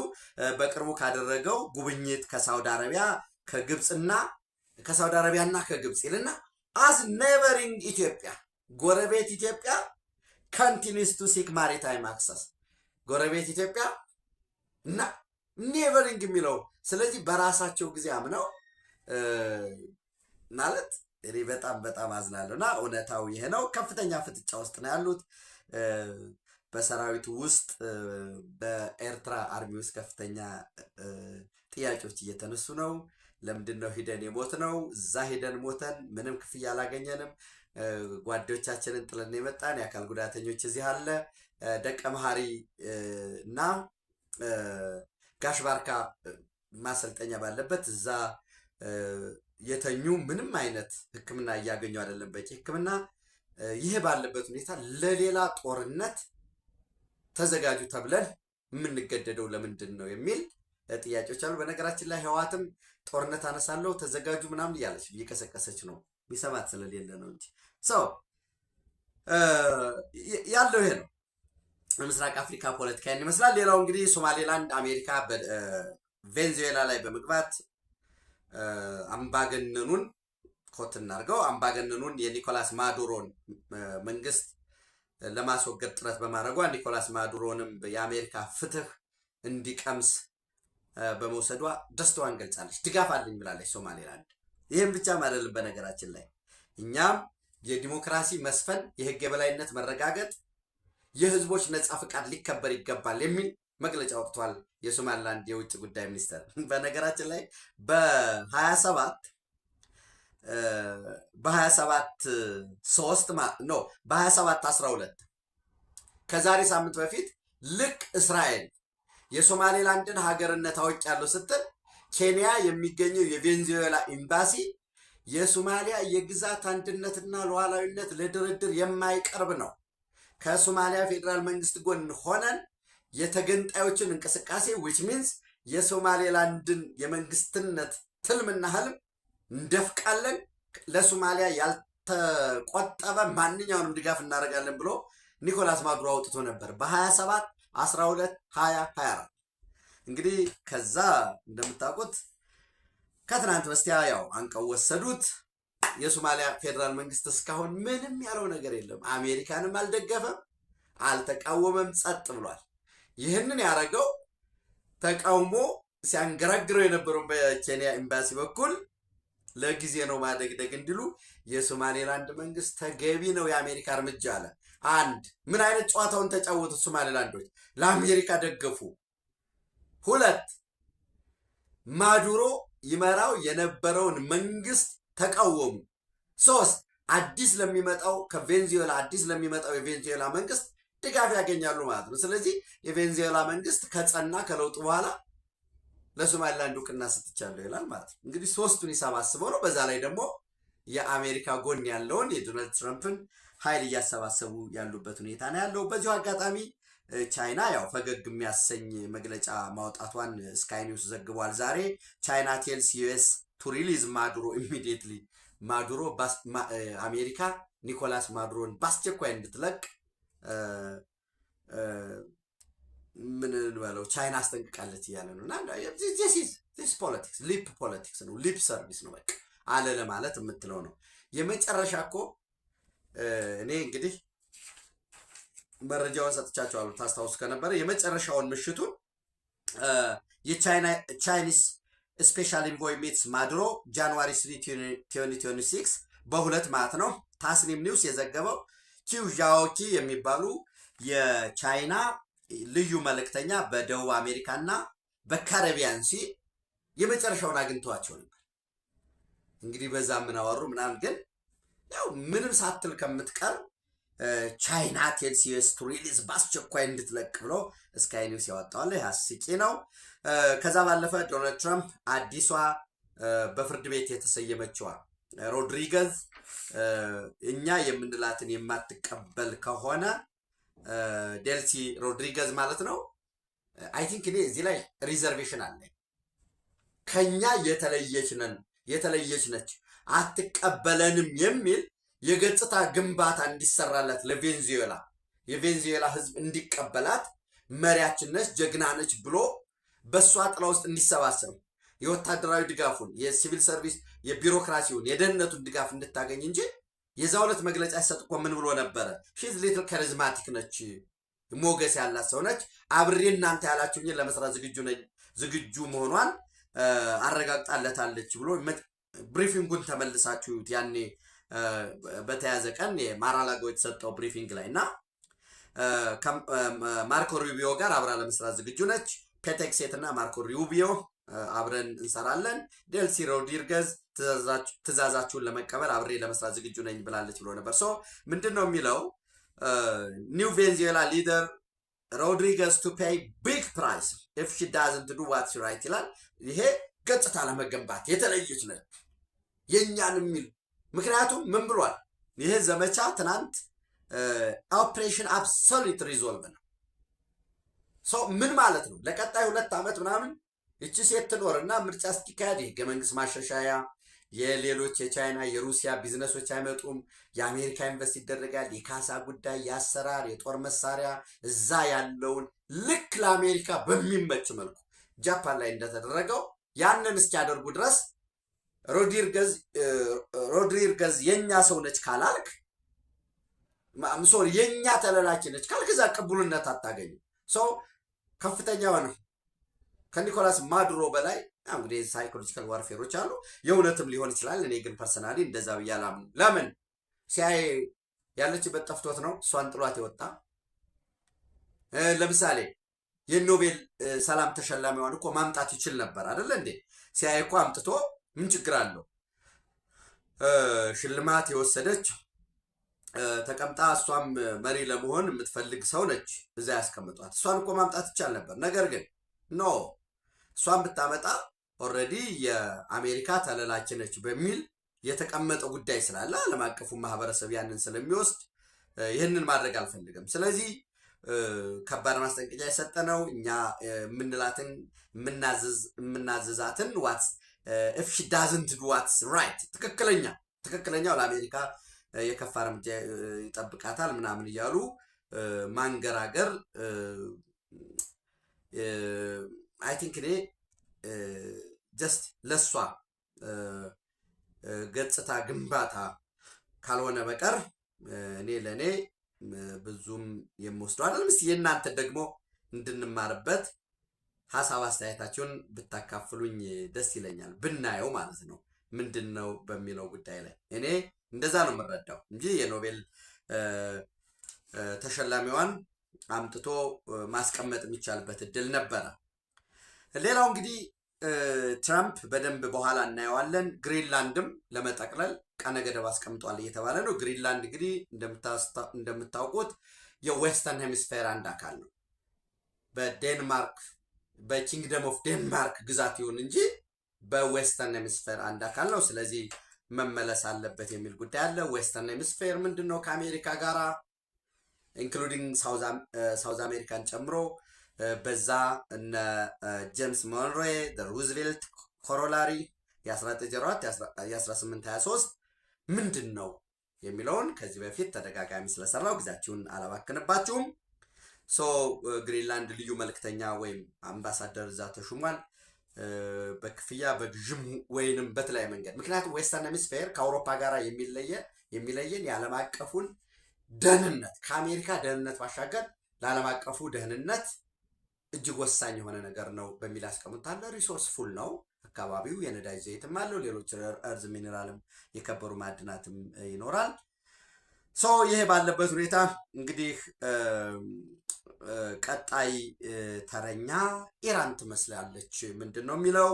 በቅርቡ ካደረገው ጉብኝት ከሳውዲ አረቢያ ከሳውዲ አረቢያና ከግብፅ ይልና as neighboring ኢትዮጵያ ጎረቤት ኢትዮጵያ continues to seek maritime access ጎረቤት ኢትዮጵያ እና ኔቨሪንግ የሚለው ስለዚህ በራሳቸው ጊዜ አምነው ማለት እኔ በጣም አዝናለሁ። እና እውነታው ይሄ ነው። ከፍተኛ ፍጥጫ ውስጥ ነው ያሉት። በሰራዊቱ ውስጥ በኤርትራ አርሚ ውስጥ ከፍተኛ ጥያቄዎች እየተነሱ ነው። ለምንድን ነው ሂደን የሞት ነው? እዛ ሂደን ሞተን ምንም ክፍያ አላገኘንም። ጓዶቻችንን ጥለን የመጣን የአካል ጉዳተኞች እዚህ አለ። ደቀ መሐሪ እና ጋሽ ባርካ ማሰልጠኛ ባለበት እዛ የተኙ ምንም አይነት ሕክምና እያገኙ አይደለም፣ በቂ ሕክምና። ይህ ባለበት ሁኔታ ለሌላ ጦርነት ተዘጋጁ ተብለን የምንገደደው ለምንድን ነው የሚል ጥያቄዎች አሉ። በነገራችን ላይ ህወሓትም ጦርነት አነሳለሁ ተዘጋጁ ምናምን እያለች እየቀሰቀሰች ነው፣ የሚሰማት ስለሌለ ነው እንጂ ሰው ያለው ይሄ ነው። ምስራቅ አፍሪካ ፖለቲካ ይመስላል። ሌላው እንግዲህ ሶማሌላንድ አሜሪካ ቬንዙዌላ ላይ በመግባት አምባገነኑን ኮት እናድርገው አምባገነኑን የኒኮላስ ማዱሮን መንግስት ለማስወገድ ጥረት በማድረጓ ኒኮላስ ማዱሮንም የአሜሪካ ፍትህ እንዲቀምስ በመውሰዷ ደስታዋን ገልጻለች። ድጋፍ አለኝ ብላለች ሶማሌላንድ። ይህም ብቻም አይደለም። በነገራችን ላይ እኛም የዲሞክራሲ መስፈን፣ የህግ የበላይነት መረጋገጥ፣ የህዝቦች ነጻ ፍቃድ ሊከበር ይገባል የሚል መግለጫ ወጥቷል የሶማሊላንድ የውጭ ጉዳይ ሚኒስተር። በነገራችን ላይ በ27/12 ከዛሬ ሳምንት በፊት ልክ እስራኤል የሶማሌላንድን ሀገርነት አውቄያለሁ ስትል ኬንያ የሚገኘው የቬንዙዌላ ኤምባሲ የሶማሊያ የግዛት አንድነትና ሉዓላዊነት ለድርድር የማይቀርብ ነው፣ ከሶማሊያ ፌዴራል መንግስት ጎን ሆነን የተገንጣዮችን እንቅስቃሴ which means የሶማሌላንድን የመንግስትነት ትልምና ህልም እንደፍቃለን፣ ለሶማሊያ ያልተቆጠበ ማንኛውንም ድጋፍ እናደርጋለን ብሎ ኒኮላስ ማዱሮ አውጥቶ ነበር በ27/12/2024። እንግዲህ ከዛ እንደምታውቁት ከትናንት በስቲያ ያው አንቀው ወሰዱት። የሶማሊያ ፌዴራል መንግስት እስካሁን ምንም ያለው ነገር የለም። አሜሪካንም አልደገፈም፣ አልተቃወመም፣ ጸጥ ብሏል። ይህንን ያደረገው ተቃውሞ ሲያንገራግረው የነበረው በኬንያ ኤምባሲ በኩል ለጊዜ ነው ማደግደግ እንዲሉ የሶማሌላንድ መንግስት ተገቢ ነው የአሜሪካ እርምጃ አለ። አንድ ምን አይነት ጨዋታውን ተጫወቱት ሶማሌላንዶች? ለአሜሪካ ደገፉ። ሁለት ማዱሮ ይመራው የነበረውን መንግስት ተቃወሙ። ሶስት አዲስ ለሚመጣው የቬንዙዌላ መንግስት ድጋፍ ያገኛሉ ማለት ነው። ስለዚህ የቬንዙዌላ መንግስት ከጸና ከለውጡ በኋላ ለሶማሊላንድ እውቅና ሰጥቻለሁ ይላል ማለት ነው። እንግዲህ ሶስቱን ሂሳብ አስበው ነው። በዛ ላይ ደግሞ የአሜሪካ ጎን ያለውን የዶናልድ ትራምፕን ኃይል እያሰባሰቡ ያሉበት ሁኔታ ነው ያለው። በዚሁ አጋጣሚ ቻይና ያው ፈገግ የሚያሰኝ መግለጫ ማውጣቷን ስካይ ኒውስ ዘግቧል ዛሬ። ቻይና ቴልስ ዩኤስ ቱ ሪሊዝ ማዱሮ ኢሚዲየትሊ። ማዱሮ አሜሪካ ኒኮላስ ማዱሮን በአስቸኳይ እንድትለቅ ምን እንበለው ቻይና አስጠንቅቃለች እያለ ነው። እና ፖለቲክስ ሊፕ ፖለቲክስ ነው፣ ሊፕ ሰርቪስ ነው። በቃ አለ ለማለት የምትለው ነው። የመጨረሻ እኮ እኔ እንግዲህ መረጃውን ሰጥቻቸዋለሁ ታስታውሱ ከነበረ የመጨረሻውን ምሽቱን የቻይኒስ ስፔሻል ኢንቮይ ሚትስ ማዱሮ ጃንዋሪ 3 2026 በሁለት ማለት ነው። ታስኒም ኒውስ የዘገበው ኪው ዣኦኪ የሚባሉ የቻይና ልዩ መልእክተኛ በደቡብ አሜሪካና በካሪቢያን ሲ የመጨረሻውን አግኝተዋቸው ነበር። እንግዲህ በዛ ምን አወሩ ምናምን፣ ግን ያው ምንም ሳትል ከምትቀር ቻይና ቴልስ ዩኤስ ቱ ሪሊዝ በአስቸኳይ እንድትለቅ ብሎ ስካይ ኒውስ ያወጣዋል። አስቂ ነው። ከዛ ባለፈ ዶናልድ ትራምፕ አዲሷ በፍርድ ቤት የተሰየመችዋ ሮድሪገዝ እኛ የምንላትን የማትቀበል ከሆነ ዴልሲ ሮድሪገዝ ማለት ነው። አይ ቲንክ እኔ እዚህ ላይ ሪዘርቬሽን አለ። ከኛ የተለየች ነች አትቀበለንም የሚል የገጽታ ግንባታ እንዲሰራላት የቬንዙዌላ ህዝብ እንዲቀበላት መሪያችን ነች፣ ጀግና ነች ብሎ በእሷ ጥላ ውስጥ እንዲሰባሰብ የወታደራዊ ድጋፉን፣ የሲቪል ሰርቪስ፣ የቢሮክራሲውን፣ የደህንነቱን ድጋፍ እንድታገኝ እንጂ የዛ ሁለት መግለጫ ሲሰጥ እኮ ምን ብሎ ነበረ? ሺዝ ሊትል ካሪዝማቲክ ነች፣ ሞገስ ያላት ሰው ነች፣ አብሬ እናንተ ያላችሁኝን ለመስራት ዝግጁ መሆኗን አረጋግጣለታለች ብሎ ብሪፊንጉን ተመልሳችሁት ያኔ በተያዘ ቀን የማራላጎ የተሰጠው ብሪፊንግ ላይ እና ማርኮ ሩቢዮ ጋር አብራ ለመስራት ዝግጁ ነች። ፔቴክሴት እና ማርኮ ሩቢዮ አብረን እንሰራለን። ዴልሲ ሮድሪገዝ ትእዛዛችሁን ለመቀበል አብሬ ለመስራት ዝግጁ ነኝ ብላለች ብሎ ነበር። ሶ ምንድን ነው የሚለው ኒው ቬንዙዌላ ሊደር ሮድሪገዝ ቱ ፔይ ቢግ ፕራይስ ኢፍ ሺ ዳዝንት ዱ ዋትስ ራይት ይላል። ይሄ ገጽታ ለመገንባት የተለየች ነች የእኛን የሚል ምክንያቱም ምን ብሏል? ይሄ ዘመቻ ትናንት ኦፕሬሽን አብሶሉት ሪዞልቭ ነው። ምን ማለት ነው? ለቀጣይ 2 ዓመት ምናምን እቺ ሴት ትኖርና ምርጫ እስኪካሄድ የህገ መንግስት ማሻሻያ፣ የሌሎች የቻይና የሩሲያ ቢዝነሶች አይመጡም፣ የአሜሪካ ኢንቨስት ይደረጋል፣ የካሳ ጉዳይ፣ የአሰራር፣ የጦር መሳሪያ እዛ ያለውን ልክ ለአሜሪካ በሚመች መልኩ ጃፓን ላይ እንደተደረገው ያንን እስኪያደርጉ ድረስ ሮድሪገዝ የኛ ሰው ነች ካላልክ የኛ ተለላኪ ነች ካልክ እዛ ቅቡልነት አታገኝም። ከፍተኛ ሆነ ከኒኮላስ ማዱሮ በላይ እንግዲህ ሳይኮሎጂካል ዋርፌሮች አሉ። የእውነትም ሊሆን ይችላል። እኔ ግን ፐርሰናሊ እንደዛ ብዬ አላምንም። ለምን ሲያይ ያለችበት ጠፍቶት ነው እሷን ጥሏት የወጣ። ለምሳሌ የኖቤል ሰላም ተሸላሚዋን እኮ ማምጣት ይችል ነበር አይደለ እንዴ? ሲያይ እኮ አምጥቶ ምን ችግር አለው? ሽልማት የወሰደች ተቀምጣ እሷም መሪ ለመሆን የምትፈልግ ሰው ነች። እዛ ያስቀምጧት። እሷን እኮ ማምጣት ይቻል ነበር። ነገር ግን ኖ እሷን ብታመጣ ኦልሬዲ የአሜሪካ ተለላኪ ነች በሚል የተቀመጠ ጉዳይ ስላለ ዓለም አቀፉ ማህበረሰብ ያንን ስለሚወስድ ይህንን ማድረግ አልፈልግም። ስለዚህ ከባድ ማስጠንቀቂያ የሰጠነው እኛ የምንላትን የምናዘዛትን ዋትስ ኢፍ ሺ ዳዝንት ዱ ዋትስ ራይት ትክክለኛው ለአሜሪካ የከፋ እርምጃ ይጠብቃታል ምናምን እያሉ ማንገራገር አይ ቲንክ እኔ ጀስት ለሷ ገጽታ ግንባታ ካልሆነ በቀር እኔ ለእኔ ብዙም የምወስደው አይደለም። እስኪ የእናንተ ደግሞ እንድንማርበት ሀሳብ አስተያየታችሁን ብታካፍሉኝ ደስ ይለኛል። ብናየው ማለት ነው ምንድን ነው በሚለው ጉዳይ ላይ እኔ እንደዛ ነው የምረዳው እንጂ የኖቤል ተሸላሚዋን አምጥቶ ማስቀመጥ የሚቻልበት እድል ነበረ። ሌላው እንግዲህ ትራምፕ በደንብ በኋላ እናየዋለን። ግሪንላንድም ለመጠቅለል ቀነ ገደብ አስቀምጧል እየተባለ ነው። ግሪንላንድ እንግዲህ እንደምታውቁት የዌስተርን ሄሚስፌር አንድ አካል ነው። በዴንማርክ በኪንግደም ኦፍ ዴንማርክ ግዛት ይሁን እንጂ በዌስተርን ሄሚስፌር አንድ አካል ነው። ስለዚህ መመለስ አለበት የሚል ጉዳይ አለ። ዌስተርን ሄሚስፌር ምንድን ነው? ከአሜሪካ ጋራ ኢንክሉዲንግ ሳውዝ አሜሪካን ጨምሮ በዛ እነ ጄምስ ሞንሮe ሩዝቬልት ኮሮላሪ የ1904 የ1823 ምንድን ነው የሚለውን ከዚህ በፊት ተደጋጋሚ ስለሰራው ጊዜያችሁን አላባክንባችሁም። ግሪንላንድ ልዩ መልክተኛ ወይም አምባሳደር እዛ ተሹሟል። በክፍያ በግዥም ወይንም በተለያየ መንገድ ምክንያቱም ዌስተርን ሄሚስፌር ከአውሮፓ ጋር የሚለየን የዓለም አቀፉን ደህንነት ከአሜሪካ ደህንነት ባሻገር ለዓለም አቀፉ ደህንነት እጅግ ወሳኝ የሆነ ነገር ነው በሚል ያስቀምጣል። ሪሶርስ ፉል ነው አካባቢው፣ የነዳጅ ዘይትም አለው፣ ሌሎች እርዝ ሚኔራልም የከበሩ ማዕድናትም ይኖራል። ይሄ ባለበት ሁኔታ እንግዲህ ቀጣይ ተረኛ ኢራን ትመስላለች። ምንድን ነው የሚለው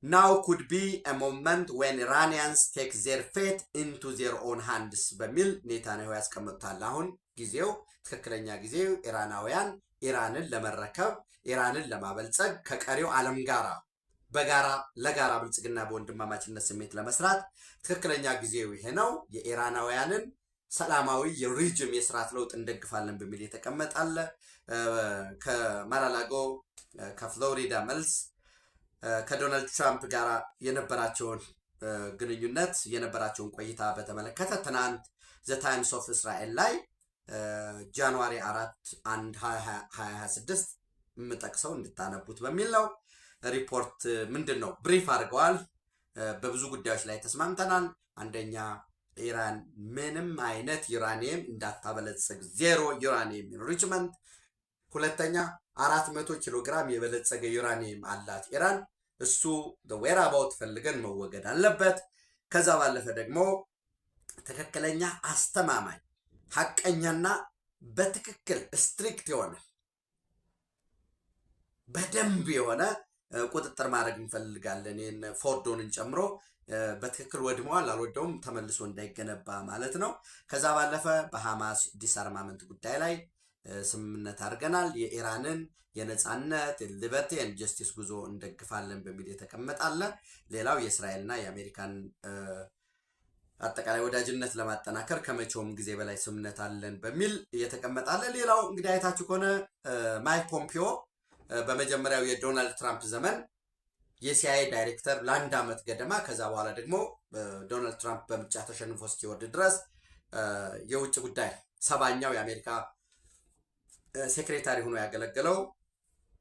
ናው ኩድ ቢ a moment when Iranians take their fate into their own hands በሚል ኔታንያሁ ያስቀምጣል። አሁን ጊዜው ትክክለኛ ጊዜው ኢራናውያን ኢራንን ለመረከብ ኢራንን ለማበልጸግ ከቀሪው ዓለም ጋራ በጋራ ለጋራ ብልጽግና በወንድማማችነት ስሜት ለመስራት ትክክለኛ ጊዜው ይሄ ነው። የኢራናውያንን ሰላማዊ የሪጅም የስርዓት ለውጥ እንደግፋለን በሚል የተቀመጣለ ከማራላጎ ከፍሎሪዳ መልስ ከዶናልድ ትራምፕ ጋር የነበራቸውን ግንኙነት የነበራቸውን ቆይታ በተመለከተ ትናንት ዘ ታይምስ ኦፍ እስራኤል ላይ ጃንዋሪ 4 2026 የምጠቅሰው እንድታነቡት በሚል ነው። ሪፖርት ምንድን ነው ብሪፍ አድርገዋል። በብዙ ጉዳዮች ላይ ተስማምተናል። አንደኛ ኢራን ምንም አይነት ዩራኒየም እንዳታበለጸግ፣ ዜሮ ዩራኒየም ኢንሪችመንት። ሁለተኛ 400 ኪሎ ግራም የበለጸገ ዩራኒየም አላት ኢራን። እሱ ዌር አባውት ፈልገን መወገድ አለበት። ከዛ ባለፈ ደግሞ ትክክለኛ አስተማማኝ ሐቀኛና በትክክል ስትሪክት የሆነ በደንብ የሆነ ቁጥጥር ማድረግ እንፈልጋለን። ይህን ፎርዶንን ጨምሮ በትክክል ወድመዋል አልወደውም ተመልሶ እንዳይገነባ ማለት ነው። ከዛ ባለፈ በሐማስ ዲስአርማመንት ጉዳይ ላይ ስምምነት አድርገናል። የኢራንን የነጻነት ሊበርቲ ኤንድ ጀስቲስ ጉዞ እንደግፋለን በሚል የተቀመጣለ። ሌላው የእስራኤልና የአሜሪካን አጠቃላይ ወዳጅነት ለማጠናከር ከመቼውም ጊዜ በላይ ስምምነት አለን በሚል እየተቀመጣለ። ሌላው እንግዲህ አይታችሁ ከሆነ ማይክ ፖምፒዮ በመጀመሪያው የዶናልድ ትራምፕ ዘመን የሲአይኤ ዳይሬክተር ለአንድ ዓመት ገደማ ከዛ በኋላ ደግሞ ዶናልድ ትራምፕ በምርጫ ተሸንፎ እስኪወርድ ድረስ የውጭ ጉዳይ 7ኛው የአሜሪካ ሴክሬታሪ ሆኖ ያገለገለው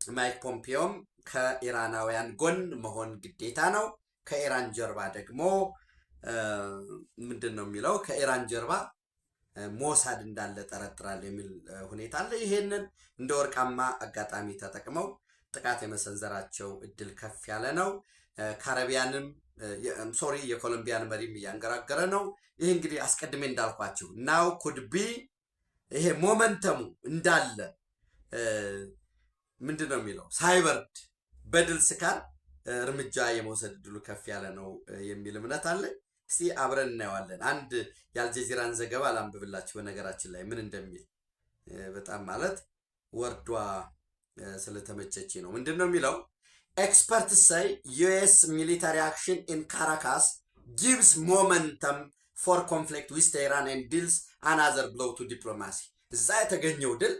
ማይክ ፖምፒዮም ከኢራናውያን ጎን መሆን ግዴታ ነው፣ ከኢራን ጀርባ ደግሞ ምንድን ነው የሚለው ከኢራን ጀርባ ሞሳድ እንዳለ ጠረጥራል የሚል ሁኔታ አለ። ይሄንን እንደ ወርቃማ አጋጣሚ ተጠቅመው ጥቃት የመሰንዘራቸው እድል ከፍ ያለ ነው። ካረቢያንም የኮሎምቢያን መሪም እያንገራገረ ነው። ይሄ እንግዲህ አስቀድሜ እንዳልኳችሁ ናው ኩድቢ ይሄ ሞመንተሙ እንዳለ ምንድን ነው የሚለው ሳይበርድ በድል ስካር እርምጃ የመውሰድ እድሉ ከፍ ያለ ነው የሚል እምነት አለ። እስቲ አብረን እናየዋለን። አንድ የአልጀዚራን ዘገባ ላንብብላችሁ። በነገራችን ላይ ምን እንደሚል በጣም ማለት ወርዷ ስለተመቸች ነው። ምንድን ነው የሚለው? ኤክስፐርትስ ሳይ ዩኤስ ሚሊታሪ አክሽን ኢን ካራካስ ጊቭስ ሞመንተም ፎር ኮንፍሊክት ዊዝ ኢራን ኤንድ ዲልስ አናዘር ብሎው ቱ ዲፕሎማሲ። እዛ የተገኘው ድል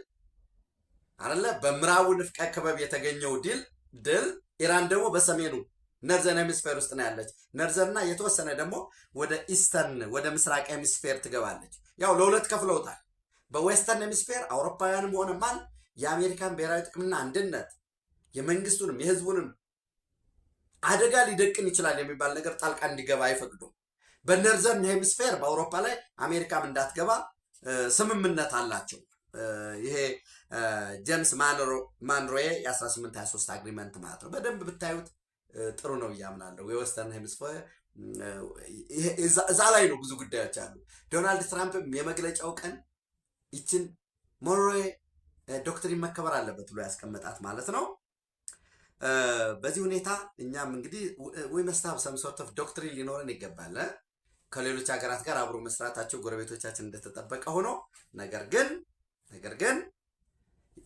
አለ በምዕራቡ ንፍቀ ክበብ የተገኘው ድል ኢራን ደግሞ በሰሜኑ ነርዘርን ሄሚስፌር ውስጥ ነው ያለች። ነርዘርና የተወሰነ ደግሞ ወደ ኢስተርን ወደ ምስራቅ ሄሚስፌር ትገባለች። ያው ለሁለት ከፍለውታል። በዌስተርን ሄሚስፌር አውሮፓውያንም ሆነ ማን የአሜሪካን ብሔራዊ ጥቅምና አንድነት የመንግስቱንም የህዝቡንም አደጋ ሊደቅን ይችላል የሚባል ነገር ጣልቃ እንዲገባ አይፈቅዱም። በነርዘርን ሄሚስፌር በአውሮፓ ላይ አሜሪካም እንዳትገባ ስምምነት አላቸው። ይሄ ጄምስ ማንሮዬ የ1823 አግሪመንት ማለት ነው። በደንብ ብታዩት ጥሩ ነው እያምናለሁ። የዌስተርን ሄሚስፌር እዛ ላይ ነው ብዙ ጉዳዮች አሉ። ዶናልድ ትራምፕም የመግለጫው ቀን ይችን ሞንሮዬ ዶክትሪን መከበር አለበት ብሎ ያስቀመጣት ማለት ነው። በዚህ ሁኔታ እኛም እንግዲህ ወይ መስታብ ሰም ሶርት ኦፍ ዶክትሪን ሊኖረን ይገባል። ከሌሎች ሀገራት ጋር አብሮ መስራታቸው ጎረቤቶቻችን እንደተጠበቀ ሆኖ ነገር ግን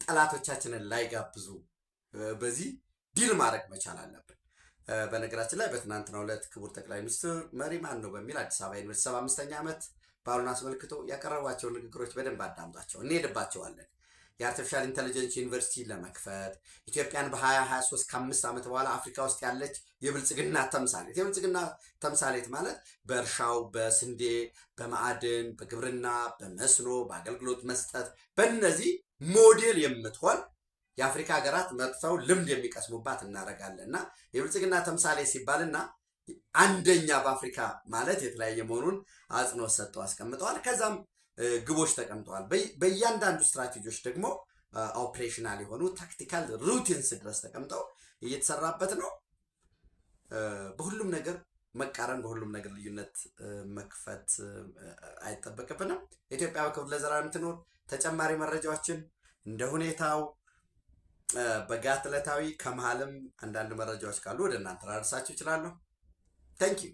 ጠላቶቻችንን ላይጋብዙ በዚህ ዲል ማድረግ መቻል አለብን። በነገራችን ላይ በትናንትናው ዕለት ክቡር ጠቅላይ ሚኒስትር መሪ ማን ነው በሚል አዲስ አበባ ዩኒቨርሲቲ 75ኛ ዓመት በዓሉን አስመልክቶ ያቀረቧቸው ንግግሮች በደንብ አዳምጧቸው፣ እንሄድባቸዋለን። የአርቲፊሻል ኢንተለጀንስ ዩኒቨርሲቲ ለመክፈት ኢትዮጵያን በ2023 ከ5 ዓመት በኋላ አፍሪካ ውስጥ ያለች የብልጽግና ተምሳሌት። የብልጽግና ተምሳሌት ማለት በእርሻው፣ በስንዴ፣ በማዕድን፣ በግብርና፣ በመስኖ፣ በአገልግሎት መስጠት በእነዚህ ሞዴል የምትሆን የአፍሪካ ሀገራት መጥተው ልምድ የሚቀስሙባት እናደርጋለን እና የብልጽግና ተምሳሌ ሲባልና አንደኛ በአፍሪካ ማለት የተለያየ መሆኑን አጽንኦት ሰጥተው አስቀምጠዋል። ከዛም ግቦች ተቀምጠዋል። በእያንዳንዱ ስትራቴጂዎች ደግሞ ኦፕሬሽናል የሆኑ ታክቲካል ሩቲንስ ድረስ ተቀምጠው እየተሰራበት ነው። በሁሉም ነገር መቃረን፣ በሁሉም ነገር ልዩነት መክፈት አይጠበቅብንም። ኢትዮጵያ በክብር ለዘላለም ትኖር። ተጨማሪ መረጃዎችን እንደ ሁኔታው በጋት ዕለታዊ ከመሃልም አንዳንድ መረጃዎች ካሉ ወደ እናንተ ላደርሳችሁ እችላለሁ። ታንኪዩ